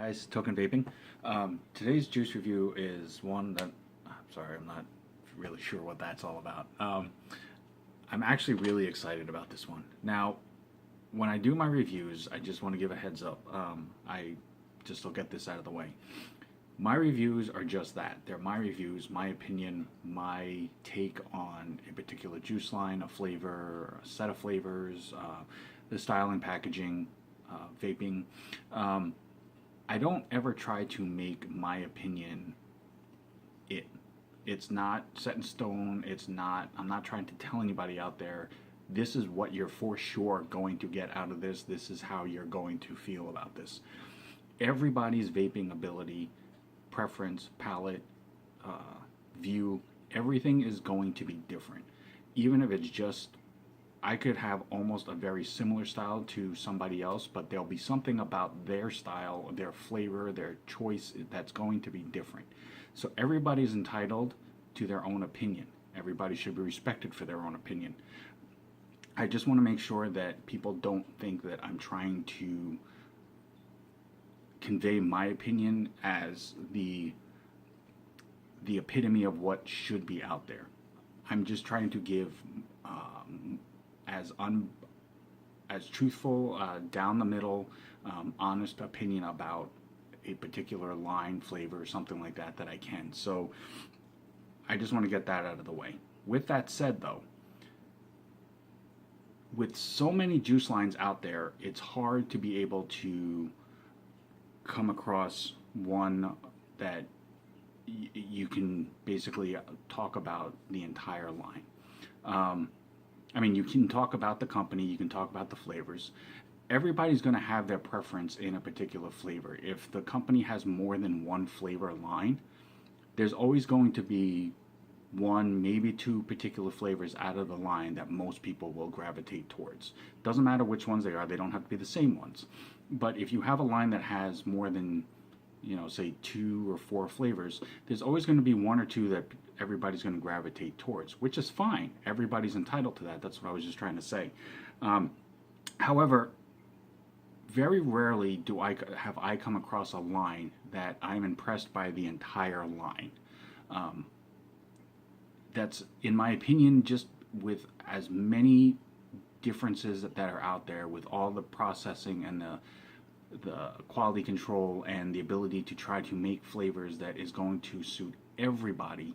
guys, Token Vaping. Today's juice review is one that, sorry, I'm not really sure what that's all about. I'm actually really excited about this one. Now, when I do my reviews, I just want to give a heads up. I'll get this out of the way. My reviews are just that. They're my reviews, my opinion, my take on a particular juice line, a flavor, a set of flavors, the style and packaging, vaping. I don't ever try to make my opinion it. It's not set in stone. I'm not trying to tell anybody out there, this is what you're for sure going to get out of this. This is how you're going to feel about this. Everybody's vaping ability, preference, palate, view, everything is going to be different. Even if it's just, I could have almost a very similar style to somebody else, but there'll be something about their style, their flavor, their choice that's going to be different. So everybody's entitled to their own opinion. Everybody should be respected for their own opinion. I just want to make sure that people don't think that I'm trying to convey my opinion as the epitome of what should be out there. I'm just trying to give as truthful, down the middle, honest opinion about a particular line, flavor, something like that I can. So I just want to get that out of the way. With that said, though, with so many juice lines out there, it's hard to be able to come across one that you can basically talk about the entire line. I mean, you can talk about the company, you can talk about the flavors. Everybody's going to have their preference in a particular flavor. If the company has more than one flavor line, there's always going to be one, maybe two particular flavors out of the line that most people will gravitate towards. Doesn't matter which ones they are, they don't have to be the same ones. But if you have a line that has more than, say 2 or 4 flavors, there's always going to be 1 or 2 that everybody's going to gravitate towards, which is fine. Everybody's entitled to that. That's what I was just trying to say. However, very rarely have I come across a line that I'm impressed by the entire line. That's, in my opinion, just with as many differences that are out there, with all the processing and the quality control and the ability to try to make flavors that is going to suit everybody,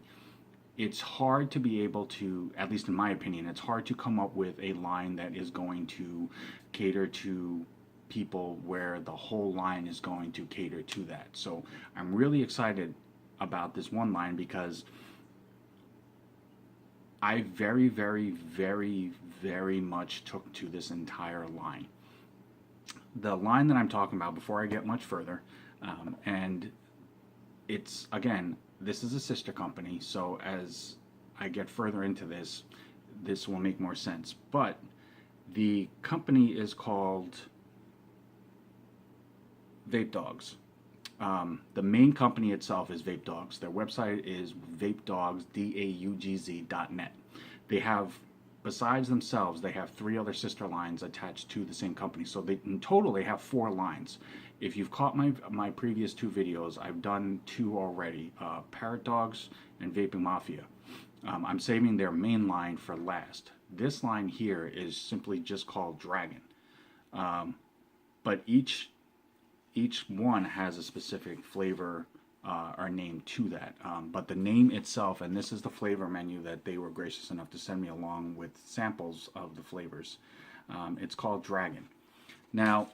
it's hard to be able to, at least in my opinion, it's hard to come up with a line that is going to cater to people where the whole line is going to cater to that. So I'm really excited about this one line because I very, very, very, very much took to this entire line. The line that I'm talking about, before I get much further, and it's, again, this is a sister company, so as I get further into this, this will make more sense. But the company is called VapeDaugz. The main company itself is VapeDaugz. Their website is VapeDaugz.llc. They have, besides themselves, they have 3 other sister lines attached to the same company. So in total, they have 4 lines. If you've caught my previous 2 videos, I've done 2 already, Parrot Dogs and Vaping Mafia. I'm saving their main line for last. This line here is simply just called Dragon. But each one has a specific flavor or name to that. But the name itself, and this is the flavor menu that they were gracious enough to send me along with samples of the flavors. It's called Dragon. Now,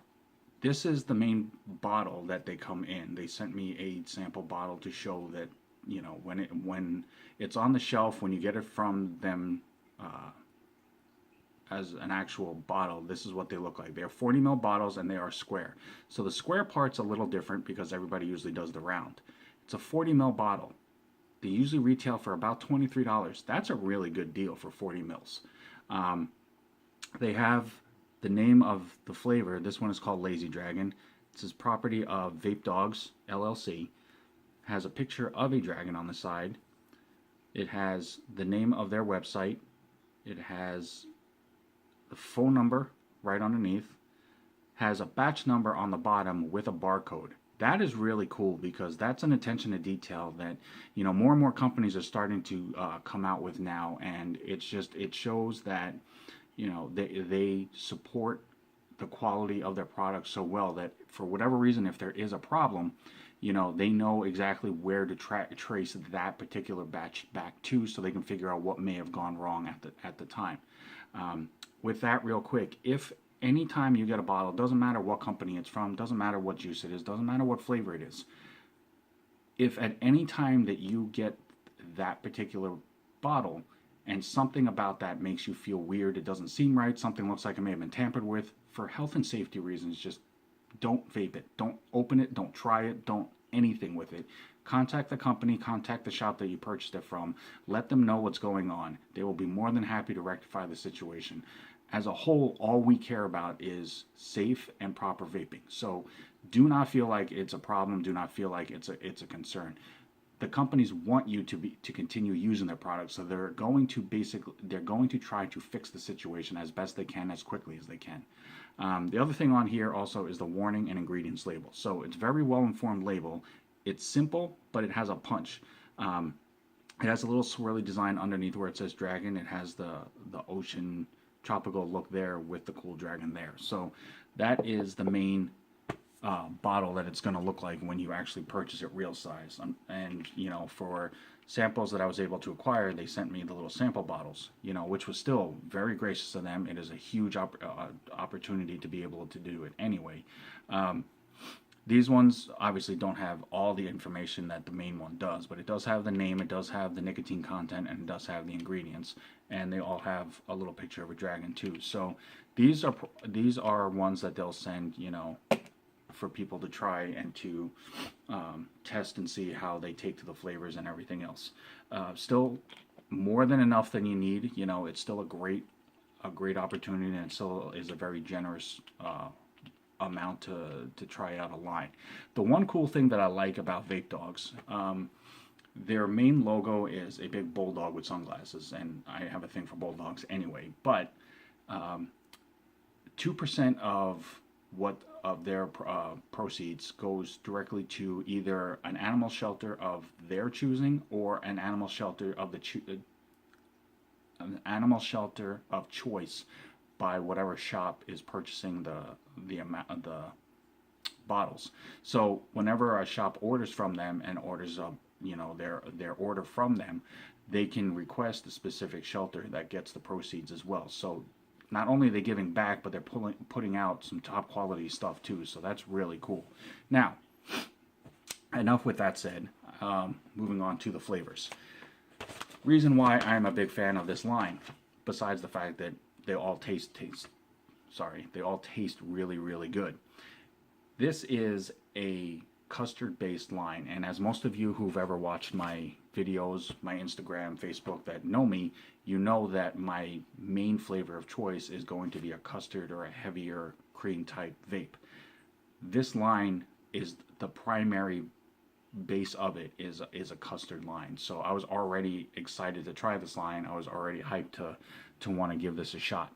this is the main bottle that they come in. They sent me a sample bottle to show that, when it's on the shelf, when you get it from them as an actual bottle, this is what they look like. They're 40 ml bottles and they are square. So the square part's a little different because everybody usually does the round. It's a 40 ml bottle. They usually retail for about $23. That's a really good deal for 40 mils. They have the name of the flavor. This one is called Lazy Dragon. This is property of VapeDaugz.llc. Has a picture of a dragon on the side. It has the name of their website. It has the phone number right underneath, has a batch number on the bottom with a barcode. That is really cool because that's an attention to detail that, more and more companies are starting to come out with now, and it shows that, they support the quality of their products so well that for whatever reason, if there is a problem, they know exactly where to trace that particular batch back to, so they can figure out what may have gone wrong at the time. With that, real quick, if anytime you get a bottle, doesn't matter what company it's from, doesn't matter what juice it is, doesn't matter what flavor it is, if at any time that you get that particular bottle and something about that makes you feel weird, it doesn't seem right, something looks like it may have been tampered with, for health and safety reasons, just don't vape it. Don't open it, don't try it, don't anything with it. Contact the company, contact the shop that you purchased it from, let them know what's going on. They will be more than happy to rectify the situation. As a whole, all we care about is safe and proper vaping. So do not feel like it's a problem, do not feel like it's a concern. The companies want you to continue using their products, so they're going to try to fix the situation as best they can, as quickly as they can. The other thing on here also is the warning and ingredients label. So it's very well informed label. It's simple, but it has a punch. It has a little swirly design underneath where it says dragon. It has the ocean tropical look there with the cool dragon there. So that is the main bottle that it's going to look like when you actually purchase it real size. And for samples that I was able to acquire, they sent me the little sample bottles, which was still very gracious of them. It is a huge opportunity to be able to do it anyway. These ones obviously don't have all the information that the main one does, but it does have the name, it does have the nicotine content, and it does have the ingredients, and they all have a little picture of a dragon too. So these are ones that they'll send, for people to try and to test and see how they take to the flavors and everything else. Still more than enough than you need. It's still a great opportunity, and it still is a very generous amount to try out a line. The one cool thing that I like about VapeDaugz, their main logo is a big bulldog with sunglasses, and I have a thing for bulldogs anyway. But 2% of their proceeds goes directly to either an animal shelter of their choosing or an animal shelter of choice by whatever shop is purchasing the amount of the bottles. So whenever a shop orders from them and orders their order from them, they can request a specific shelter that gets the proceeds as well. So not only are they giving back, but they're putting out some top quality stuff too. So that's really cool. Now, enough with that said. Moving on to the flavors. Reason why I'm a big fan of this line, besides the fact that they all taste really, really good. This is a custard-based line, and as most of you who've ever watched my videos, my Instagram, Facebook, that know me, you know that my main flavor of choice is going to be a custard or a heavier cream type vape. This line is the primary base of it is a custard line. So I was already excited to try this line. I was already hyped to want to give this a shot.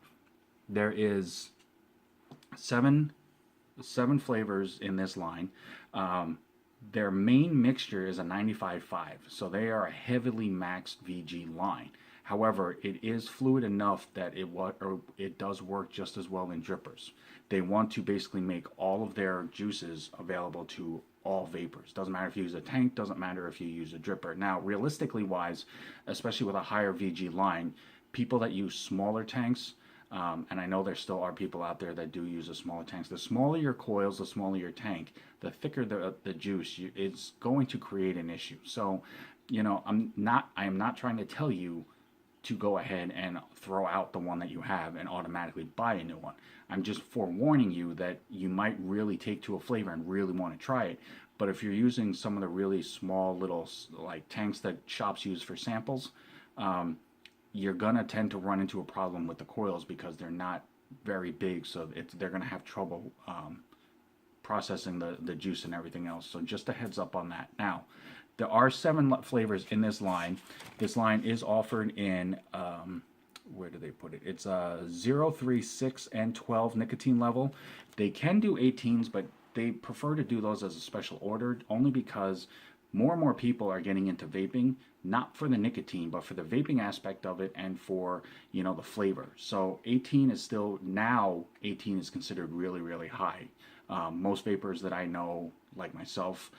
There is seven flavors in this line. Their main mixture is a 95.5, so they are a heavily maxed VG line. However, it is fluid enough that it does work just as well in drippers. They want to basically make all of their juices available to all vapors. Doesn't matter if you use a tank, doesn't matter if you use a dripper. Now, realistically wise, especially with a higher VG line, people that use smaller tanks, and I know there still are people out there that do use a smaller tanks. The smaller your coils, the smaller your tank, the thicker the juice, it's going to create an issue. So, I am not trying to tell you to go ahead and throw out the one that you have and automatically buy a new one. I'm just forewarning you that you might really take to a flavor and really want to try it. But if you're using some of the really small little like tanks that shops use for samples, you're gonna tend to run into a problem with the coils because they're not very big, so they're gonna have trouble processing the juice and everything else. So just a heads up on that. Now, there are 7 flavors in this line. This line is offered in, where do they put it? It's 0, 3, 6, and 12 nicotine level. They can do 18s, but they prefer to do those as a special order only because more and more people are getting into vaping, not for the nicotine, but for the vaping aspect of it and for, the flavor. So 18 is still, now 18 is considered really, really high. Most vapors that I know, like myself,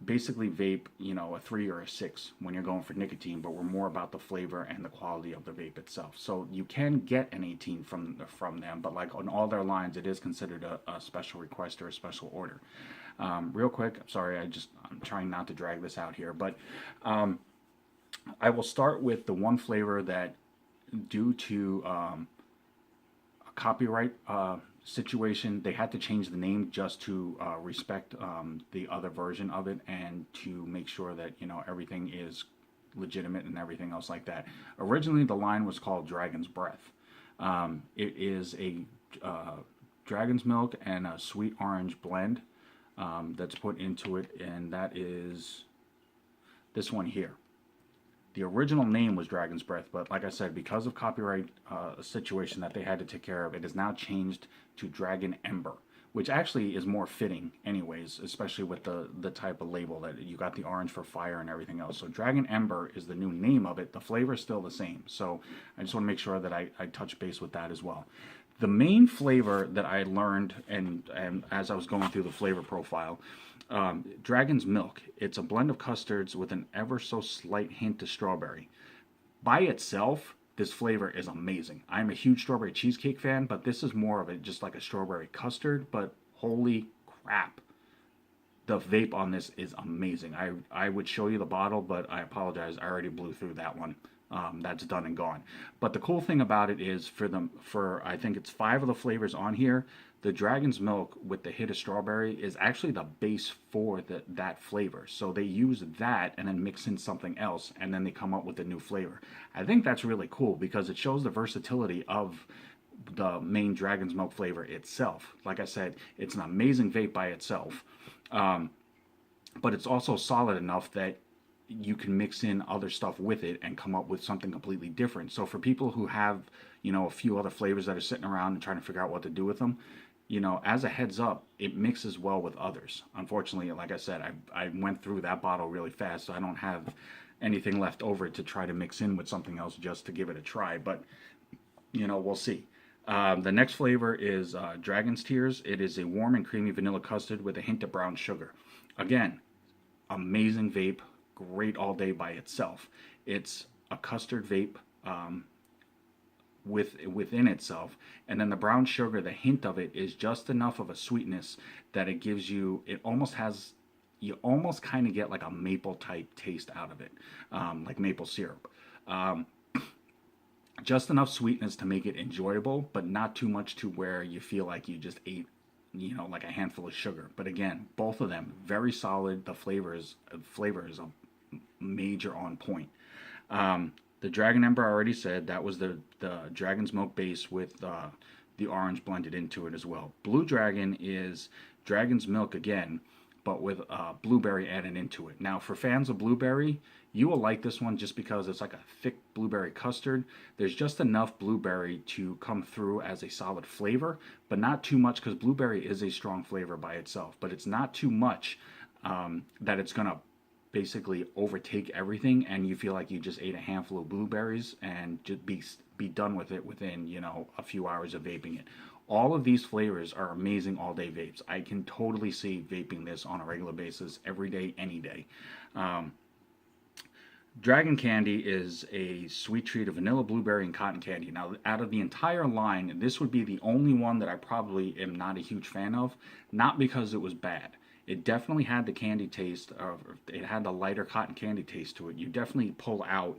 basically vape, a 3 or a 6 when you're going for nicotine, but we're more about the flavor and the quality of the vape itself. So you can get an 18 from them, but like on all their lines, it is considered a special request or a special order. Real quick, sorry, I'm trying not to drag this out here, but I will start with the one flavor that, due to a copyright situation, they had to change the name just to respect the other version of it and to make sure that everything is legitimate and everything else like that. Originally, the line was called Dragon's Breath. It is a dragon's milk and a sweet orange blend that's put into it, and that is this one here. The original name was Dragon's Breath, but like I said, because of copyright situation that they had to take care of, it is now changed to Dragon Ember, which actually is more fitting anyways, especially with the type of label that you got, the orange for fire and everything else. So Dragon Ember is the new name of it. The flavor is still the same. So I just want to make sure that I touch base with that as well. The main flavor that I learned, and as I was going through the flavor profile, Dragon's Milk. It's a blend of custards with an ever so slight hint of strawberry. By itself, this flavor is amazing. I'm a huge strawberry cheesecake fan, but this is more of just like a strawberry custard, but holy crap. The vape on this is amazing. I would show you the bottle, but I apologize. I already blew through that one. That's done and gone. But the cool thing about it is for I think it's 5 of the flavors on here, the Dragon's Milk with the hit of strawberry is actually the base for that flavor. So they use that and then mix in something else, and then they come up with a new flavor. I think that's really cool because it shows the versatility of the main Dragon's Milk flavor itself. Like I said, it's an amazing vape by itself, but it's also solid enough that you can mix in other stuff with it and come up with something completely different. So for people who have, a few other flavors that are sitting around and trying to figure out what to do with them, as a heads up, it mixes well with others. Unfortunately, like I said, I went through that bottle really fast, so I don't have anything left over to try to mix in with something else just to give it a try. But, we'll see. The next flavor is Dragon's Tears. It is a warm and creamy vanilla custard with a hint of brown sugar. Again, amazing vape. Great all day by itself. It's a custard vape within itself, and then the brown sugar, the hint of it is just enough of a sweetness that it gives you, you almost kind of get like a maple type taste out of it, like maple syrup. Just enough sweetness to make it enjoyable, but not too much to where you feel like you just ate like a handful of sugar. But again, both of them very solid. The flavor is a major on point. The Dragon Ember I already said, that was the Dragon's Milk base with the orange blended into it as well. Blue Dragon is Dragon's Milk again, but with blueberry added into it. Now for fans of blueberry, you will like this one just because it's like a thick blueberry custard. There's just enough blueberry to come through as a solid flavor, but not too much, because blueberry is a strong flavor by itself, but it's not too much that it's going to basically overtake everything and you feel like you just ate a handful of blueberries and just be done with it within a few hours of vaping it. All of these flavors are amazing all day vapes. I can totally see vaping this on a regular basis every day, any day. Dragon Candy is a sweet treat of vanilla, blueberry, and cotton candy. Now, out of the entire line, this would be the only one that I probably am not a huge fan of, not because it was bad. It definitely had the candy taste, or it had the lighter cotton candy taste to it. You definitely pull out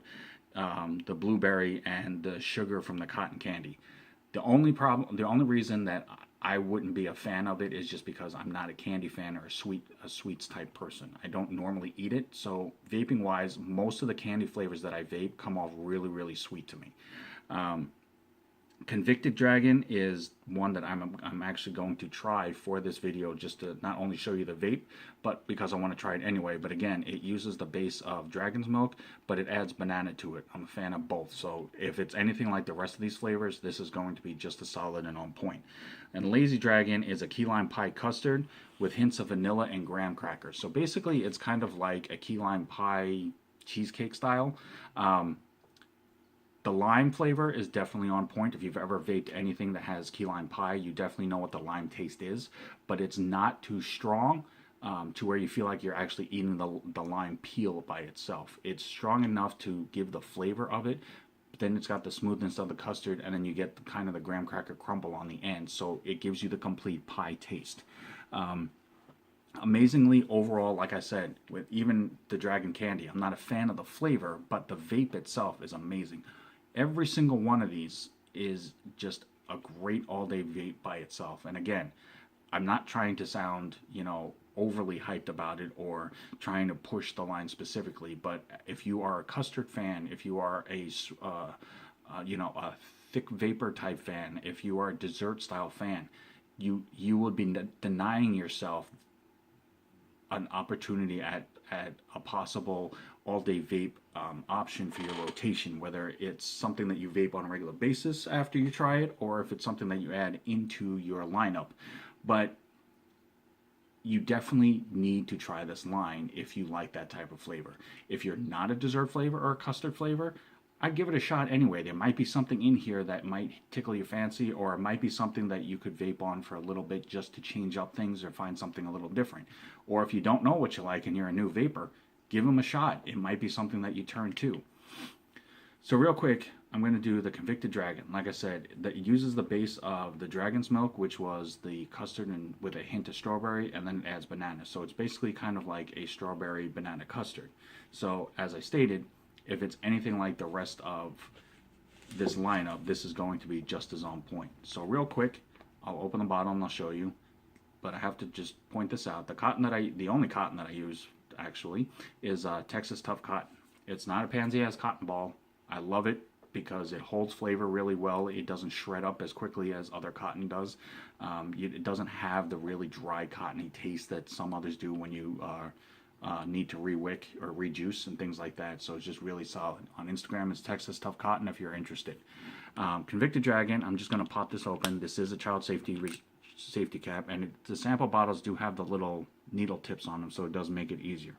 the blueberry and the sugar from the cotton candy. The only reason that I wouldn't be a fan of it is just because I'm not a candy fan or a sweets type person. I don't normally eat it, so vaping wise, most of the candy flavors that I vape come off really, really sweet to me. Convicted Dragon is one that I'm actually going to try for this video, just to not only show you the vape, but because I want to try it anyway. But again, it uses the base of dragon's milk, but it adds banana to it. I'm a fan of both, so if it's anything like the rest of these flavors, this is going to be just as solid and on point. And Lazy Dragon is a key lime pie custard with hints of vanilla and graham crackers. So basically, it's kind of like a key lime pie cheesecake style. The lime flavor is definitely on point. If you've ever vaped anything that has key lime pie, you definitely know what the lime taste is, but it's not too strong to where you feel like you're actually eating the lime peel by itself. It's strong enough to give the flavor of it, but then it's got the smoothness of the custard, and then you get kind of the graham cracker crumble on the end, so it gives you the complete pie taste. Amazingly, overall, like I said, with even the Dragon Candy, I'm not a fan of the flavor, but the vape itself is amazing. Every single one of these is just a great all-day vape by itself. And again, I'm not trying to sound, overly hyped about it or trying to push the line specifically. But if you are a custard fan, if you are a thick vapor type fan, if you are a dessert style fan, you would be denying yourself an opportunity at a possible all-day vape option for your rotation, whether it's something that you vape on a regular basis after you try it, or if it's something that you add into your lineup. But you definitely need to try this line if you like that type of flavor. If you're not a dessert flavor or a custard flavor, I'd give it a shot anyway. There might be something in here that might tickle your fancy, or it might be something that you could vape on for a little bit just to change up things or find something a little different. Or if you don't know what you like and you're a new vapor, give them a shot. It might be something that you turn to. So real quick, I'm going to do the Convicted Dragon. Like I said, that uses the base of the dragon's milk, which was the custard and with a hint of strawberry, and then it adds banana. So it's basically kind of like a strawberry banana custard. So as I stated, if it's anything like the rest of this lineup, this is going to be just as on point. So real quick, I'll open the bottle and I'll show you. But I have to just point this out. The only cotton that I use actually is Texas Tough Cotton. It's not a pansy-ass cotton ball. I love it because it holds flavor really well. It doesn't shred up as quickly as other cotton does. It doesn't have the really dry cottony taste that some others do when you need to re-wick or rejuice and things like that. So it's just really solid. On Instagram, it's Texas Tough Cotton if you're interested. Convicted Dragon, I'm just going to pop this open. This is a child safety cap, and the sample bottles do have the little needle tips on them, so it does make it easier.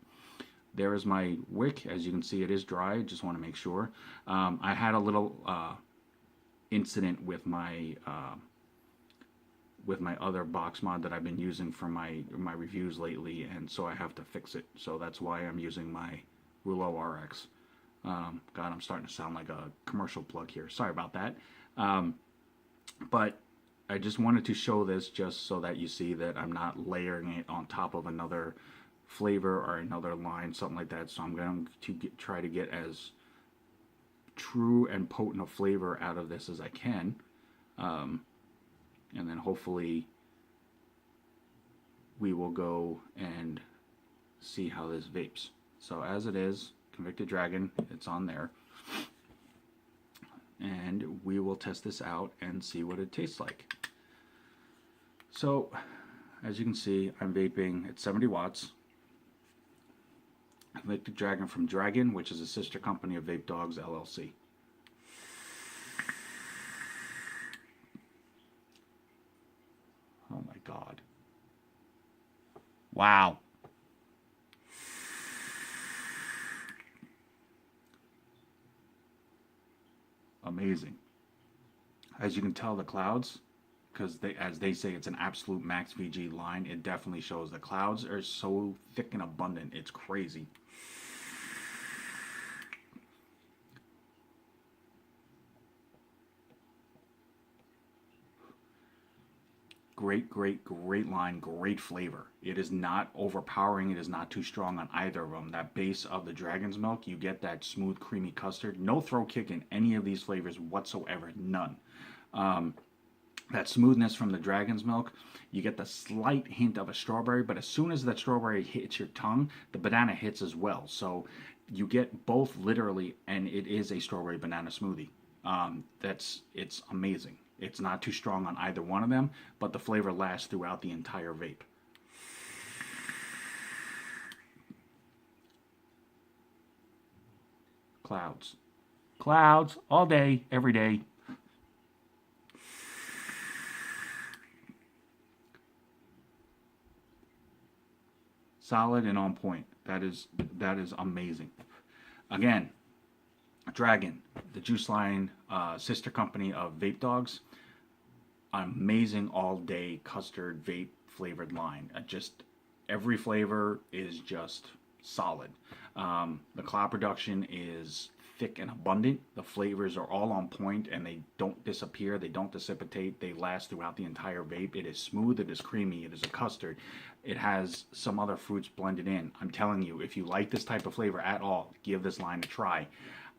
There is my wick. As you can see, it is dry. Just want to make sure. I had a little incident with my other box mod that I've been using for my reviews lately, and so I have to fix it. So that's why I'm using my Rouleau RX. God, I'm starting to sound like a commercial plug here. Sorry about that. But I just wanted to show this just so that you see that I'm not layering it on top of another flavor or another line, something like that. So I'm going to try to get as true and potent a flavor out of this as I can. And then hopefully we will go and see how this vapes. So as it is, Convicted Dragon, it's on there. And we will test this out and see what it tastes like. So, as you can see, I'm vaping at 70 watts. Convicted Dragon from Dragon, which is a sister company of VapeDaugz.llc. Oh my God. Wow. Amazing. As you can tell, the clouds, because as they say, it's an absolute max VG line, it definitely shows. The clouds are so thick and abundant, it's crazy. Great line, great flavor. It is not overpowering, it is not too strong on either of them. That base of the dragon's milk, you get that smooth, creamy custard. No throat kick in any of these flavors whatsoever, none. That smoothness from the dragon's milk, you get the slight hint of a strawberry, but as soon as that strawberry hits your tongue, the banana hits as well. So you get both literally, and it is a strawberry banana smoothie. It's amazing. It's not too strong on either one of them, but the flavor lasts throughout the entire vape. Clouds. Clouds all day, every day. Solid and on point. That is amazing. Again, Dragon, the juice line sister company of VapeDaugz, amazing all day custard vape flavored line. Just every flavor is just solid. The cloud production is thick and abundant. The flavors are all on point and they don't disappear, they don't dissipate, they last throughout the entire vape. It is smooth, it is creamy, it is a custard. It has some other fruits blended in. I'm telling you, if you like this type of flavor at all, give this line a try.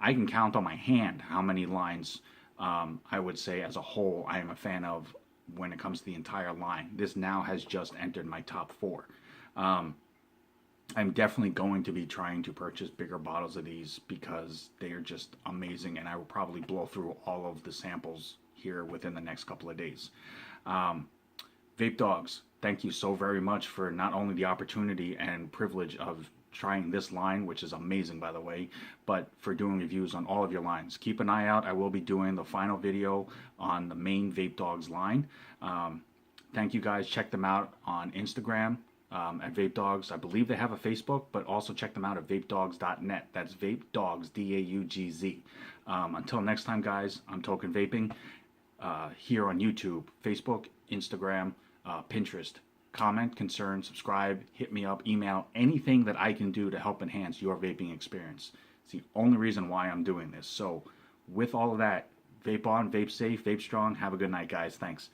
I can count on my hand how many lines I would say as a whole I am a fan of when it comes to the entire line. This now has just entered my top 4. I'm definitely going to be trying to purchase bigger bottles of these because they are just amazing, and I will probably blow through all of the samples here within the next couple of days. VapeDaugz, thank you so very much for not only the opportunity and privilege of trying this line, which is amazing by the way, but for doing reviews on all of your lines. Keep an eye out. I will be doing the final video on the main VapeDaugz line. Thank you guys. Check them out on Instagram. At VapeDaugz. I believe they have a Facebook, but also check them out at VapeDaugz.net. That's VapeDaugz, D-A-U-G-Z. Until next time, guys, I'm Token Vaping here on YouTube, Facebook, Instagram, Pinterest. Comment, concern, subscribe, hit me up, email, anything that I can do to help enhance your vaping experience. It's the only reason why I'm doing this. So with all of that, vape on, vape safe, vape strong. Have a good night, guys. Thanks.